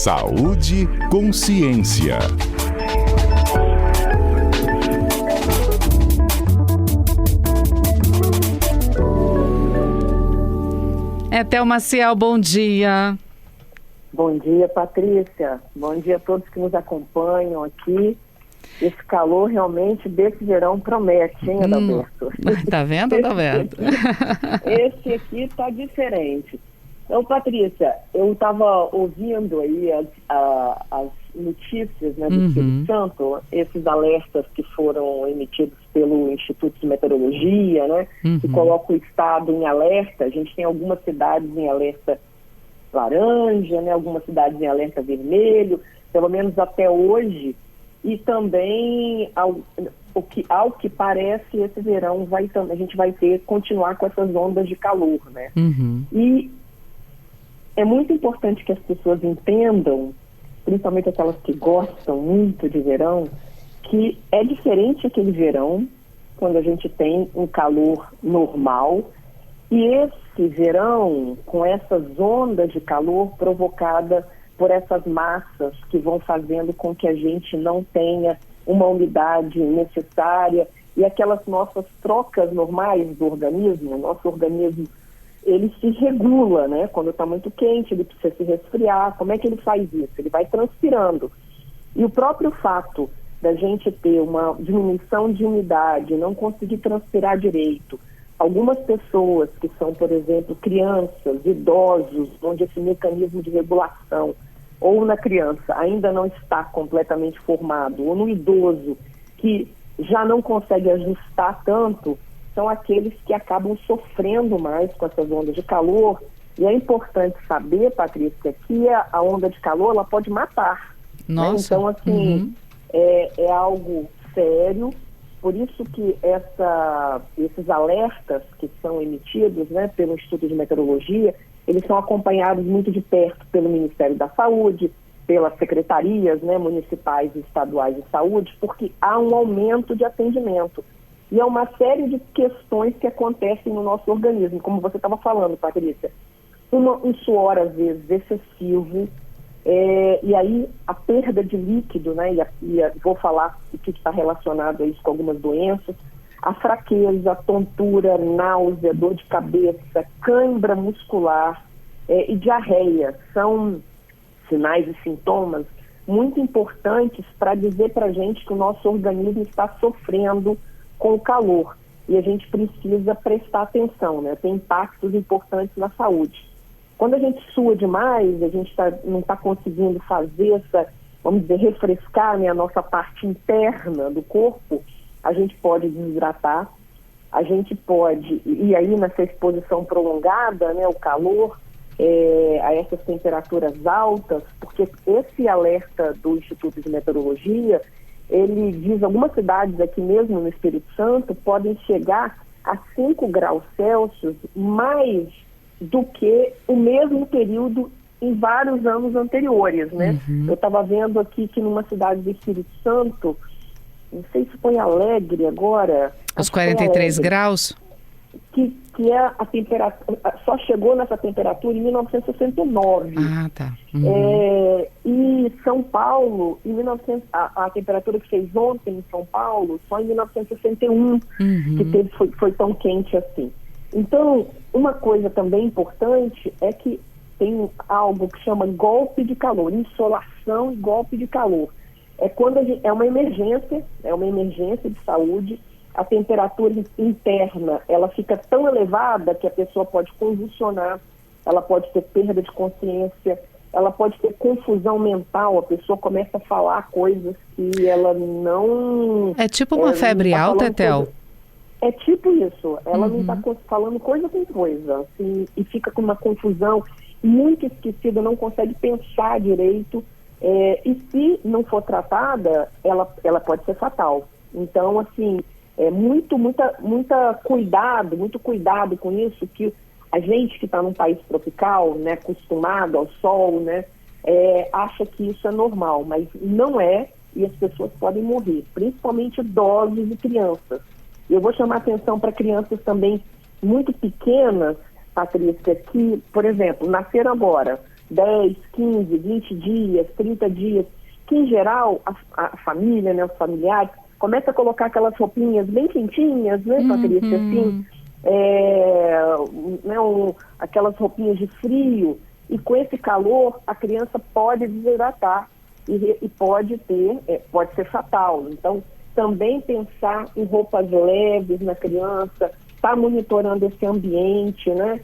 Saúde, consciência. Etel Maciel, bom dia. Bom dia, Patrícia. Bom dia a todos que nos acompanham aqui. Esse calor realmente desse verão promete, hein, Adalberto? Tá vendo, Adalberto? Esse aqui está diferente. Então, Patrícia, eu estava ouvindo aí as notícias, né, do Espírito Santo, esses alertas que foram emitidos pelo Instituto de Meteorologia, né, que coloca o estado em alerta. A gente tem algumas cidades em alerta laranja, né, algumas cidades em alerta vermelho, pelo menos até hoje. E também, ao que parece, esse verão a gente vai continuar com essas ondas de calor, né? E é muito importante que as pessoas entendam, principalmente aquelas que gostam muito de verão, que é diferente aquele verão, quando a gente tem um calor normal, e esse verão, com essas ondas de calor provocadas por essas massas que vão fazendo com que a gente não tenha uma umidade necessária e aquelas nossas trocas normais do organismo. O nosso organismo, ele se regula, né? Quando está muito quente, ele precisa se resfriar. Como é que ele faz isso? Ele vai transpirando. E o próprio fato da gente ter uma diminuição de umidade, não conseguir transpirar direito, algumas pessoas que são, por exemplo, crianças, idosos, onde esse mecanismo de regulação, ou na criança ainda não está completamente formado, ou no idoso que já não consegue ajustar tanto, são aqueles que acabam sofrendo mais com essas ondas de calor. E é importante saber, Patrícia, que a onda de calor ela pode matar. Nossa. Né? Então, assim, é algo sério. Por isso que esses alertas que são emitidos, né, pelo Instituto de Meteorologia, eles são acompanhados muito de perto pelo Ministério da Saúde, pelas secretarias, né, municipais e estaduais de saúde, porque há um aumento de atendimento. E é uma série de questões que acontecem no nosso organismo, como você estava falando, Patrícia. Um suor, às vezes, excessivo, e aí a perda de líquido, né, vou falar o que está relacionado a isso com algumas doenças, a fraqueza, a tontura, náusea, dor de cabeça, cãibra muscular e diarreia são sinais e sintomas muito importantes para dizer para a gente que o nosso organismo está sofrendo com o calor e a gente precisa prestar atenção, né? Tem impactos importantes na saúde. Quando a gente sua demais, a gente não está conseguindo fazer vamos dizer, refrescar, né, a nossa parte interna do corpo, a gente pode desidratar, a gente pode, e aí nessa exposição prolongada, né, o calor, a essas temperaturas altas, porque esse alerta do Instituto de Meteorologia, ele diz algumas cidades aqui mesmo no Espírito Santo podem chegar a 5 graus Celsius mais do que o mesmo período em vários anos anteriores, né? Eu estava vendo aqui que numa cidade do Espírito Santo, não sei se foi Alegre agora... Os 43 graus? Que é a temperatura, só chegou nessa temperatura em 1969. Ah, tá. E São Paulo, a temperatura que fez ontem em São Paulo, só em 1961, que foi tão quente assim. Então, uma coisa também importante é que tem algo que chama golpe de calor, insolação e golpe de calor. É quando é uma emergência de saúde, a temperatura interna, ela fica tão elevada que a pessoa pode convulsionar, ela pode ter perda de consciência, ela pode ter confusão mental, a pessoa começa a falar coisas que ela não... É tipo uma febre alta, Etel? É tipo isso, ela não está falando coisa com coisa, assim, e fica com uma confusão, muito esquecida, não consegue pensar direito, e se não for tratada, ela pode ser fatal. Então, assim, muito cuidado com isso, que a gente que está num país tropical, né, acostumado ao sol, né, acha que isso é normal, mas não é, e as pessoas podem morrer, principalmente idosos e crianças. Eu vou chamar atenção para crianças também muito pequenas, Patrícia, que, por exemplo, nasceram agora, 10, 15, 20 dias, 30 dias, que em geral a família, né, os familiares, começa a colocar aquelas roupinhas bem quentinhas, né, Patrícia, assim, aquelas roupinhas de frio, e com esse calor a criança pode desidratar e pode ser fatal. Então, também pensar em roupas leves na criança, estar monitorando esse ambiente, né?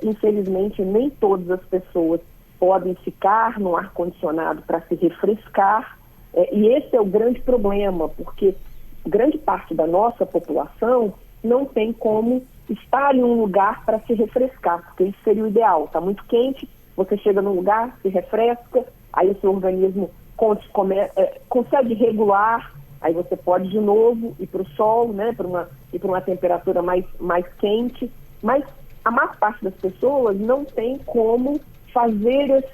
Infelizmente, nem todas as pessoas podem ficar no ar-condicionado para se refrescar, e esse é o grande problema, porque grande parte da nossa população não tem como estar em um lugar para se refrescar, porque isso seria o ideal. Está muito quente, você chega num lugar, se refresca, aí o seu organismo consegue regular, aí você pode de novo ir para o sol, né, ir para uma temperatura mais quente, mas a maior parte das pessoas não tem como fazer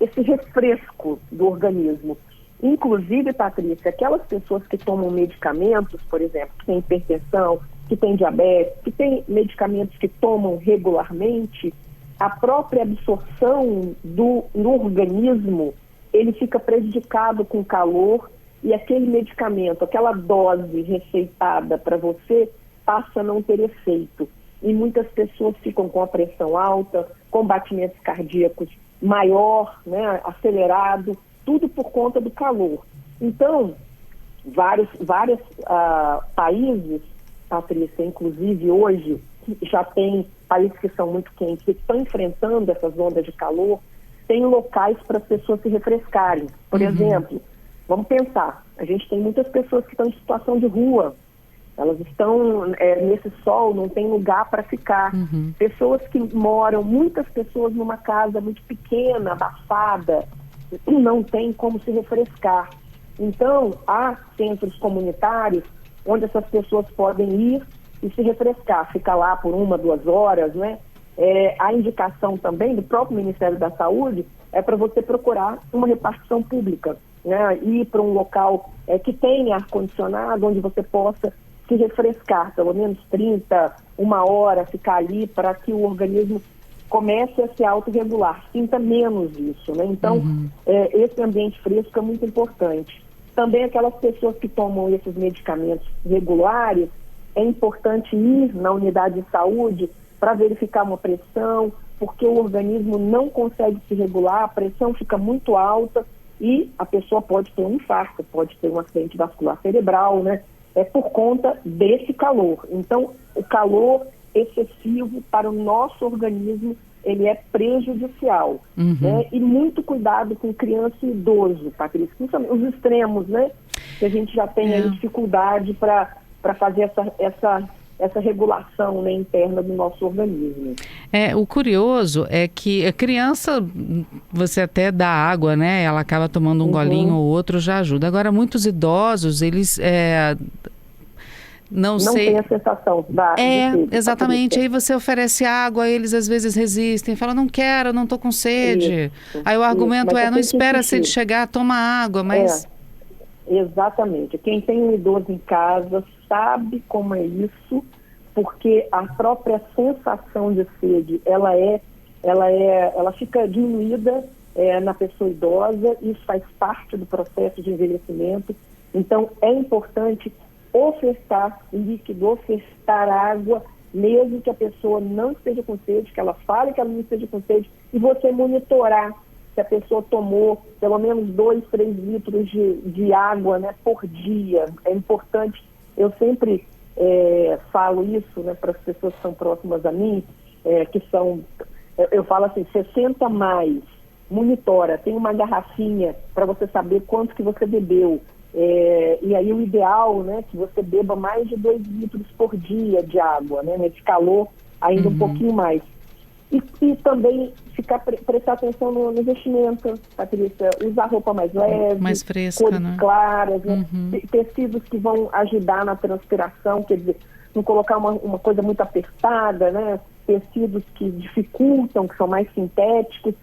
esse refresco do organismo. Inclusive, Patrícia, aquelas pessoas que tomam medicamentos, por exemplo, que têm hipertensão, que têm diabetes, que têm medicamentos que tomam regularmente, a própria absorção no organismo, ele fica prejudicado com o calor, e aquele medicamento, aquela dose receitada para você, passa a não ter efeito. E muitas pessoas ficam com a pressão alta, com batimentos cardíacos maior, né, acelerado, tudo por conta do calor. Então, vários países, Patrícia, inclusive hoje, já tem países que são muito quentes, que estão enfrentando essas ondas de calor, tem locais para as pessoas se refrescarem. Por exemplo, vamos pensar, a gente tem muitas pessoas que estão em situação de rua, elas estão nesse sol, não tem lugar para ficar. Pessoas que moram, muitas pessoas numa casa muito pequena, abafada, não tem como se refrescar. Então, há centros comunitários onde essas pessoas podem ir e se refrescar, ficar lá por 1, 2 horas, né? A indicação também do próprio Ministério da Saúde é para você procurar uma repartição pública, né? Ir para um local que tenha ar-condicionado, onde você possa se refrescar, pelo menos 30, 1 hora, ficar ali para que o organismo comece a se autorregular, sinta menos isso, né? Então, esse ambiente fresco é muito importante. Também aquelas pessoas que tomam esses medicamentos regulares, é importante ir na unidade de saúde para verificar uma pressão, porque o organismo não consegue se regular, a pressão fica muito alta e a pessoa pode ter um infarto, pode ter um acidente vascular cerebral, né? É por conta desse calor. Então, o calor excessivo para o nosso organismo, ele é prejudicial. Né? E muito cuidado com criança e idoso, Patrícia. Principalmente os extremos, né? Que a gente já tem aí dificuldade para fazer essa regulação, né, interna do nosso organismo. O curioso é que a criança, você até dá água, né? Ela acaba tomando um golinho ou outro, já ajuda. Agora, muitos idosos, eles não sei. Tem a sensação de sede, exatamente. Aí você oferece água, eles às vezes resistem, falam, não quero, não estou com sede. Aí o argumento não espera a sede chegar, toma água, mas... Exatamente. Quem tem um idoso em casa sabe como é isso, porque a própria sensação de sede, ela fica diminuída na pessoa idosa, isso faz parte do processo de envelhecimento. Então, é importante ofertar líquido, ofertar água, mesmo que a pessoa não esteja com sede, que ela fale que ela não esteja com sede, e você monitorar se a pessoa tomou pelo menos 2, 3 litros de água, né, por dia. É importante, eu sempre falo isso, né, para as pessoas que são próximas a mim, eu falo assim, 60 mais, monitora, tem uma garrafinha para você saber quanto que você bebeu. E aí o ideal, né, que você beba mais de 2 litros por dia de água, né, nesse calor ainda um pouquinho mais. E também prestar atenção no vestimento, Patrícia, usar roupa mais leve, mais fresca, cores né? claras, né? Tecidos que vão ajudar na transpiração, quer dizer, não colocar uma coisa muito apertada, né? Tecidos que dificultam, que são mais sintéticos.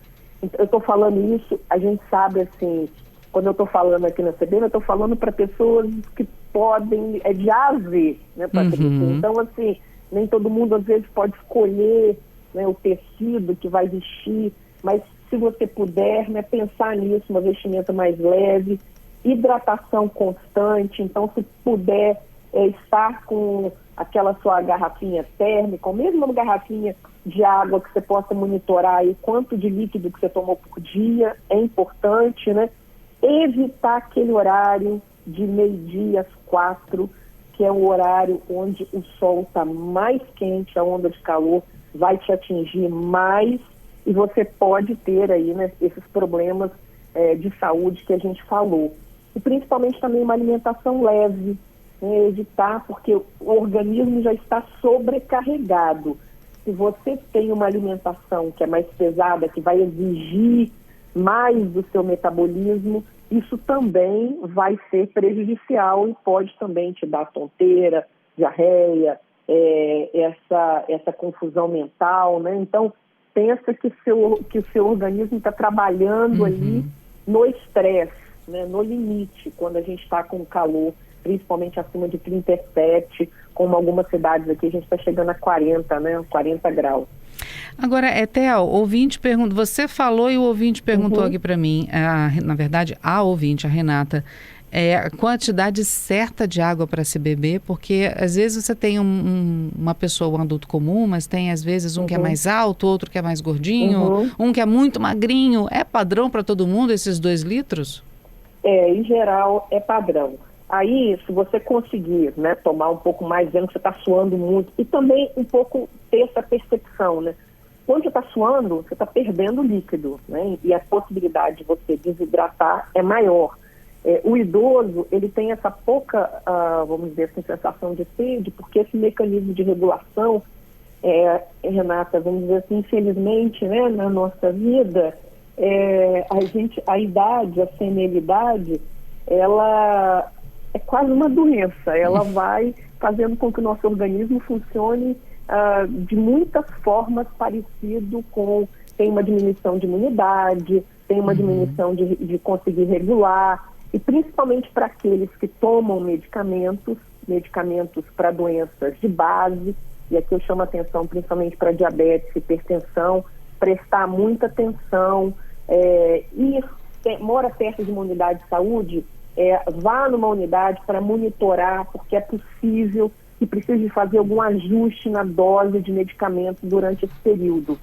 Eu estou falando isso, a gente sabe assim, quando eu estou falando aqui na CBN, eu estou falando para pessoas que podem, de A a Z, né, Patrícia? Então, assim, nem todo mundo às vezes pode escolher, né, o tecido que vai vestir, mas se você puder, né, pensar nisso, uma vestimenta mais leve, hidratação constante. Então, se puder estar com aquela sua garrafinha térmica, ou mesmo uma garrafinha de água que você possa monitorar aí quanto de líquido que você tomou por dia, é importante, né? Evitar aquele horário de 12h às 4h, que é o horário onde o sol está mais quente, a onda de calor vai te atingir mais e você pode ter aí, né, esses problemas de saúde que a gente falou. E principalmente também uma alimentação leve, né, evitar, porque o organismo já está sobrecarregado. Se você tem uma alimentação que é mais pesada, que vai exigir mais do seu metabolismo, isso também vai ser prejudicial e pode também te dar tonteira, diarreia, essa confusão mental, né? Então, pensa que o seu organismo está trabalhando ali no estresse, né? No limite, quando a gente está com calor, principalmente acima de 37, como algumas cidades aqui, a gente está chegando a 40, né? 40 graus. Agora, Theo, ouvinte pergunta, você falou e o ouvinte perguntou aqui para mim, na verdade, a ouvinte, a Renata, a quantidade certa de água para se beber, porque às vezes você tem uma pessoa, um adulto comum, mas tem às vezes um que é mais alto, outro que é mais gordinho, um que é muito magrinho. É padrão para todo mundo esses 2 litros? Em geral, é padrão. Aí, se você conseguir, né, tomar um pouco mais, vendo que você está suando muito, e também um pouco ter essa percepção, né? Quando você está suando, você está perdendo líquido, né? E a possibilidade de você desidratar é maior. O idoso, ele tem essa pouca, vamos dizer assim, sensação de sede, porque esse mecanismo de regulação, Renata, vamos dizer assim, infelizmente, né, na nossa vida, a idade, a senilidade, ela é quase uma doença. Ela vai fazendo com que o nosso organismo funcione de muitas formas parecido com... Tem uma diminuição de imunidade, tem uma diminuição de conseguir regular, e principalmente para aqueles que tomam medicamentos para doenças de base, e aqui eu chamo a atenção principalmente para diabetes, hipertensão, prestar muita atenção, e mora perto de uma unidade de saúde, vá numa unidade para monitorar, porque é possível que precise fazer algum ajuste na dose de medicamento durante esse período.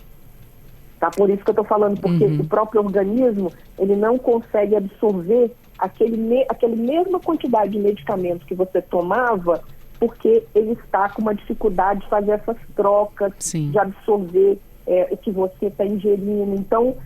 Tá? Por isso que eu estou falando, porque o próprio organismo, ele não consegue absorver aquela mesma quantidade de medicamento que você tomava, porque ele está com uma dificuldade de fazer essas trocas, de absorver o que você está ingerindo. Então,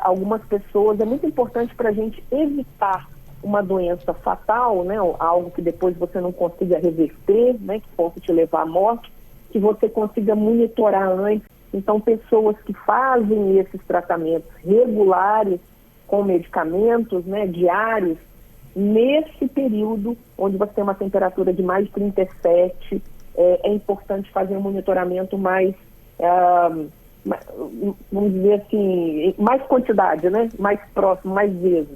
algumas pessoas, é muito importante para a gente evitar uma doença fatal, né, algo que depois você não consiga reverter, né, que possa te levar à morte, que você consiga monitorar antes. Então, pessoas que fazem esses tratamentos regulares com medicamentos, né, diários, nesse período onde você tem uma temperatura de mais de 37, é importante fazer um monitoramento mais, vamos dizer assim, mais quantidade, né, mais próximo, mais vezes.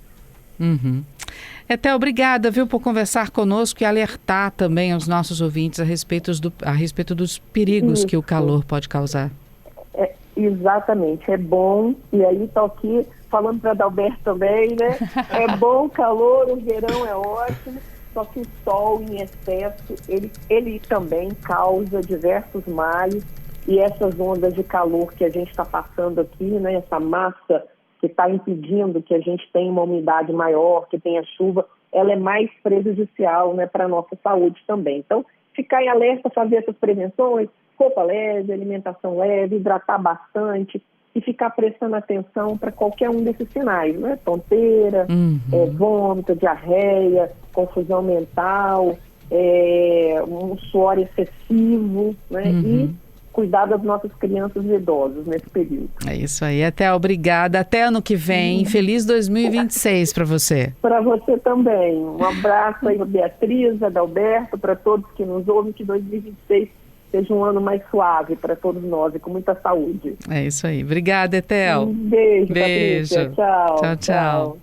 Theo, obrigada, viu, por conversar conosco e alertar também aos nossos ouvintes a respeito dos perigos que o calor pode causar. Exatamente, é bom, e aí estou aqui falando para Adalberto também, né? É bom o calor, o verão é ótimo, só que o sol em excesso, ele também causa diversos males, e essas ondas de calor que a gente está passando aqui, né? Essa massa que está impedindo que a gente tenha uma umidade maior, que tenha chuva, ela é mais prejudicial, né, para a nossa saúde também. Então, ficar em alerta, fazer essas prevenções, roupa leve, alimentação leve, hidratar bastante e ficar prestando atenção para qualquer um desses sinais, né? Tonteira, vômito, diarreia, confusão mental, um suor excessivo, né? E cuidar das nossas crianças e idosos nesse período. É isso aí. Até obrigada. Até ano que vem. Feliz 2026 para você. Para você também. Um abraço aí, Beatriz, Adalberto, para todos que nos ouvem, que 2026 seja um ano mais suave para todos nós e com muita saúde. É isso aí. Obrigada, Theo. Um beijo, Beijo. Patrícia. Tchau. Tchau.